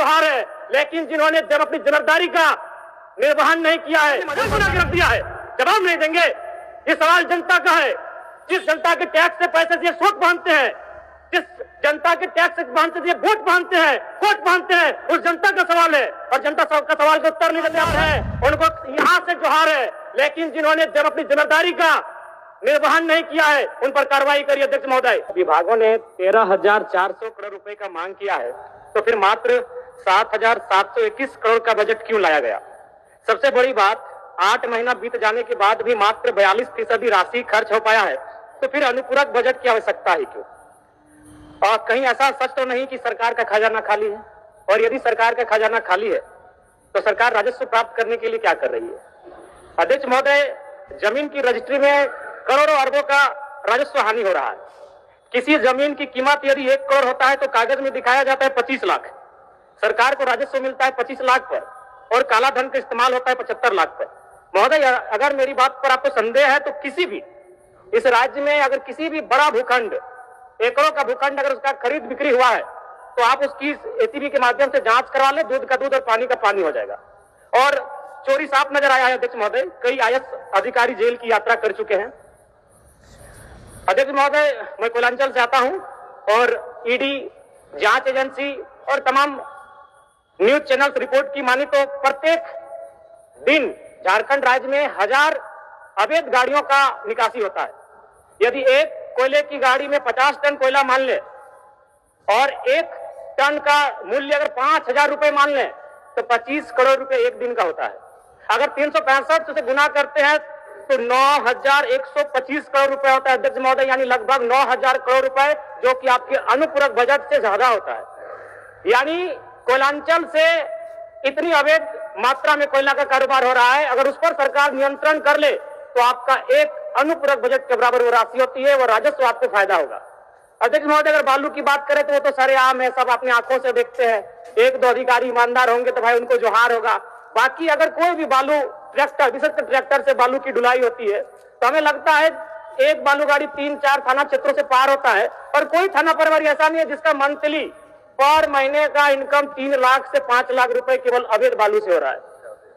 जोहार है, लेकिन जिन्होंने जब अपनी जिम्मेदारी का निर्वहन नहीं किया है, बना के रख दिया है, जवाब नहीं देंगे। ये सवाल जनता का है। जिस जनता के टैक्स से पैसे से वोट बांधते हैं, जिस जनता के टैक्स से बांधते से वोट बांधते हैं, वोट बांधते हैं, उस जनता का सवाल है और जनता का सवाल का उत्तर नहीं देते हैं। उनको यहां से जोहार है, लेकिन जिन्होंने जब अपनी जिम्मेदारी का निर्वहन नहीं किया है, उन पर कार्रवाई करिए। अध्यक्ष महोदय, विभागों ने 13,400 करोड़ रुपए का मांग किया है, तो फिर मात्र 7,721 करोड़ का बजट क्यों लाया गया? सबसे बड़ी बात, 8 महीना बीत जाने के बाद भी मात्र 42% राशि खर्च हो पाया है, तो फिर अनुपूरक बजट की आवश्यकता है क्यों? और कहीं ऐसा सच तो नहीं कि सरकार का खजाना खाली है? और यदि सरकार का खजाना खाली है तो सरकार राजस्व प्राप्त करने के लिए क्या कर रही है? अध्यक्ष महोदय, जमीन की रजिस्ट्री में करोड़ों अरबों का राजस्व हानि हो रहा है। किसी जमीन की कीमत यदि 1 करोड़ होता है तो कागज में दिखाया जाता है 25 लाख। सरकार को राजस्व मिलता है 25 लाख पर और काला धन का इस्तेमाल होता है 75 लाख पर। महोदय, अगर मेरी बात पर आपको संदेह है तो किसी भी इस राज्य में अगर किसी भी बड़ा भूखंड, एकड़ों का भूखंड अगर उसका खरीद बिक्री हुआ है तो आप उसकी एसीबी के माध्यम से जांच करवा ले, दूध का दूध और पानी का पानी हो जाएगा। और चोरी साफ नजर आया है अध्यक्ष महोदय, कई आईएएस अधिकारी जेल की यात्रा कर चुके हैं। अध्यक्ष महोदय, मैं कोयलांचल से आता हूं और ईडी, जांच एजेंसी और तमाम न्यूज चैनल्स रिपोर्ट की मानी तो प्रत्येक दिन झारखंड राज्य में 1000 अवैध गाड़ियों का निकासी होता है। यदि एक कोयले की गाड़ी में 50 टन कोयला मान ले और 1 टन का मूल्य अगर 5,000 रुपए मान ले तो 25 करोड़ रुपए एक दिन का होता है। अगर 365 से गुना करते हैं तो 9,125 करोड़ रुपए होता है अध्यक्ष महोदय, यानी लगभग 9,000 करोड़ रुपए, जो कि आपके अनुपूरक बजट से ज्यादा होता है। यानी कोयलांचल से इतनी अवैध मात्रा में कोयला का कारोबार हो रहा है, अगर उस पर सरकार नियंत्रण कर ले तो आपका एक अनुपूरक बजट के बराबर वो राशि होती है, वो राजस्व आपको फायदा होगा। अध्यक्ष महोदय, अगर बालू की बात करें तो वो तो सरेआम है, सब अपनी आंखों से देखते हैं। 1-2 अधिकारी ईमानदार होंगे तो भाई उनको जोहार होगा। बाकी अगर कोई भी बालू ट्रैक्टर, विशेषकर ट्रैक्टर से बालू की ढुलाई होती है तो हमें लगता है एक बालू गाड़ी 3-4 थाना क्षेत्रों से पार होता है और कोई थाना प्रभारी ऐसा नहीं है जिसका मंथली पर महीने का इनकम 3 लाख से 5 लाख रुपए केवल अवैध बालू से हो रहा है।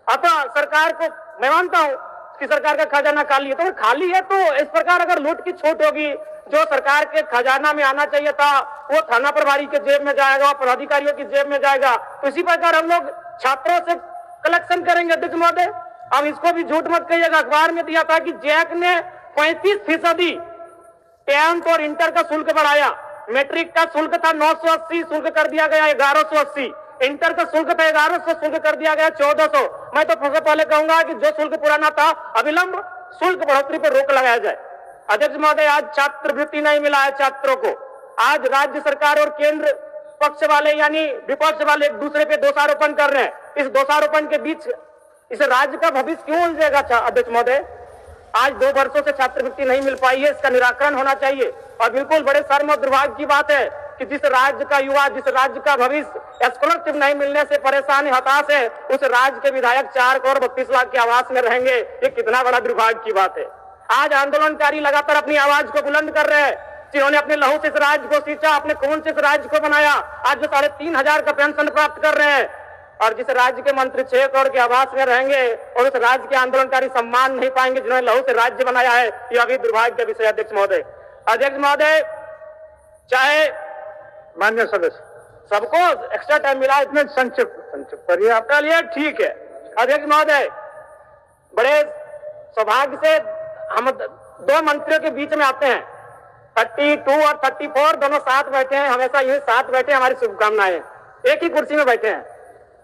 अतः सरकार को मैं मानता हूं कि सरकार का खजाना खाली है, तो खाली है तो इस प्रकार अगर लूट की छूट होगी, जो सरकार के खजाना में आना चाहिए था वो थाना प्रभारी के जेब में जाएगा, पदाधिकारियों की जेब में जाएगा। तो इसी प्रकार हम लोग छात्रों से कलेक्शन करेंगे। अध्यक्ष महोदय, अब इसको भी झूठ मत कहिएगा, अखबार में दिया था कि जैक ने 35% 10th और इंटर का शुल्क बढ़ाया। मैट्रिक का शुल्क था 980, शुल्क कर दिया गया 1180। इंटर का शुल्क था 1100, शुल्क कर दिया गया 1400। मैं तो सबसे पहले कहूंगा कि जो शुल्क पुराना था अविलंब शुल्क बढ़ोतरी पर रोक लगाया जाए। अध्यक्ष महोदय, आज छात्रवृत्ति नहीं मिला है छात्रों को। आज राज्य सरकार और केंद्र पक्ष वाले यानी विपक्ष वाले एक दूसरे पे दोषारोपण कर रहे हैं। इस दोषारोपण के बीच इस राज्य का भविष्य क्यों उलझेगा? अध्यक्ष महोदय, आज 2 वर्षों से छात्रवृत्ति नहीं मिल पाई है, इसका निराकरण होना चाहिए। और बिल्कुल बड़े शर्म और दुर्भाग्य की बात है कि जिस राज्य का युवा, जिस राज्य का भविष्य स्कॉलरशिप नहीं मिलने से परेशान हताश है, उस राज्य के विधायक 4 करोड़ 32 लाख के आवास में रहेंगे। ये कितना बड़ा दुर्भाग्य की बात है। आज आंदोलनकारी लगातार अपनी आवाज को बुलंद कर रहे हैं, जिन्होंने अपने लहू से इस राज्य को सींचा, अपने खून से इस राज्य को बनाया, आज जो 3,500 का पेंशन प्राप्त कर रहे हैं। और जिस राज्य के मंत्री 6 करोड़ के आवास में रहेंगे और उस राज्य के आंदोलनकारी सम्मान नहीं पाएंगे जिन्होंने लहू से राज्य बनाया है, यह अभी दुर्भाग्य का विषय। अध्यक्ष महोदय, चाहे मान्य सदस्य सबको एक्स्ट्रा टाइम मिला, इसमें संक्षिप्त करिए आप। चलिए ठीक है। अध्यक्ष महोदय, बड़े सौभाग्य से हम 2 मंत्रियों के बीच में आते हैं। 32 और 34 दोनों साथ बैठे हैं, हमेशा यही साथ बैठे, हमारी शुभकामनाएं। एक ही कुर्सी में बैठे हैं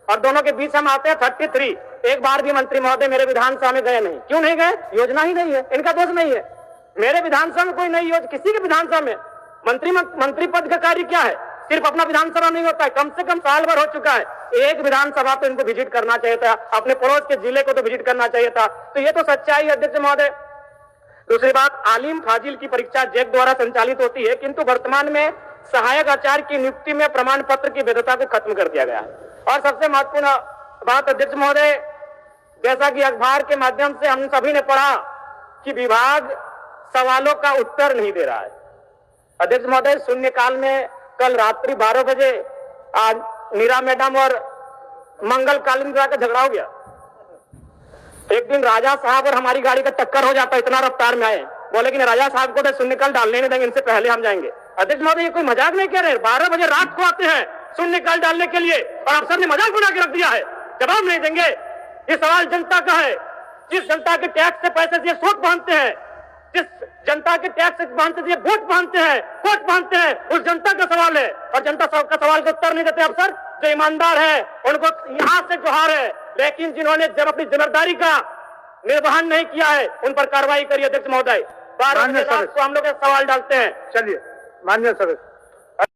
और दोनों के बीच हम आते हैं 33। एक बार भी मंत्री महोदय मेरे विधानसभा में गए नहीं। क्यों नहीं गए? योजना ही नहीं है, इनका दोष नहीं है। मेरे विधानसभा में कोई नई योजना, किसी के विधानसभा में मंत्री पद का कार्य क्या है? सिर्फ अपना विधानसभा नहीं होता है, कम से कम साल भर हो चुका है। एक विधानसभा तो इनको विजिट करना चाहिए था, अपने पड़ोस के जिले को तो विजिट करना चाहिए था। तो ये तो सच्चाई है अध्यक्ष महोदय। दूसरी बात, आलिम फाजिल की परीक्षा जैक द्वारा संचालित होती है, किंतु वर्तमान में सहायक आचार्य की नियुक्ति में प्रमाण पत्र की वैधता को खत्म कर दिया गया है। और सबसे महत्वपूर्ण बात अध्यक्ष महोदय, जैसा कि अखबार के माध्यम से हम सभी ने पढ़ा कि विभाग सवालों का उत्तर नहीं दे रहा है। अध्यक्ष महोदय, शून्यकाल में कल रात्रि 12 बजे मीरा मैडम और मंगल कालिंद्रा का झगड़ा हो गया। एक दिन राजा साहब और हमारी गाड़ी का टक्कर हो जाता, इतना रफ्तार में आए, बोले कि राजा साहब को तो शून्य काल डालने नहीं देंगे, इनसे पहले हम जाएंगे। अध्यक्ष महोदय, ये कोई मजाक नहीं कह रहे, 12 बजे रात को आते हैं शून्य काल डालने के लिए और अफसर ने मजाक बना के रख दिया है, जवाब नहीं देंगे। ये सवाल जनता का है, जिस जनता के टैक्स से पैसे से वोट बांधते हैं, जिस जनता के टैक्स से बांधते से वोट बांधते हैं, उस जनता का सवाल है और जनता का सवाल का उत्तर नहीं देते अफसर। जो ईमानदार है उनको यहाँ से जोहार है, लेकिन जिन्होंने जब अपनी जिम्मेदारी का निर्वहन नहीं किया है उन पर कार्रवाई करिए। अध्यक्ष महोदय, 12 बजे रात को हम लोग सवाल डालते हैं। चलिए मान्य सदस्य।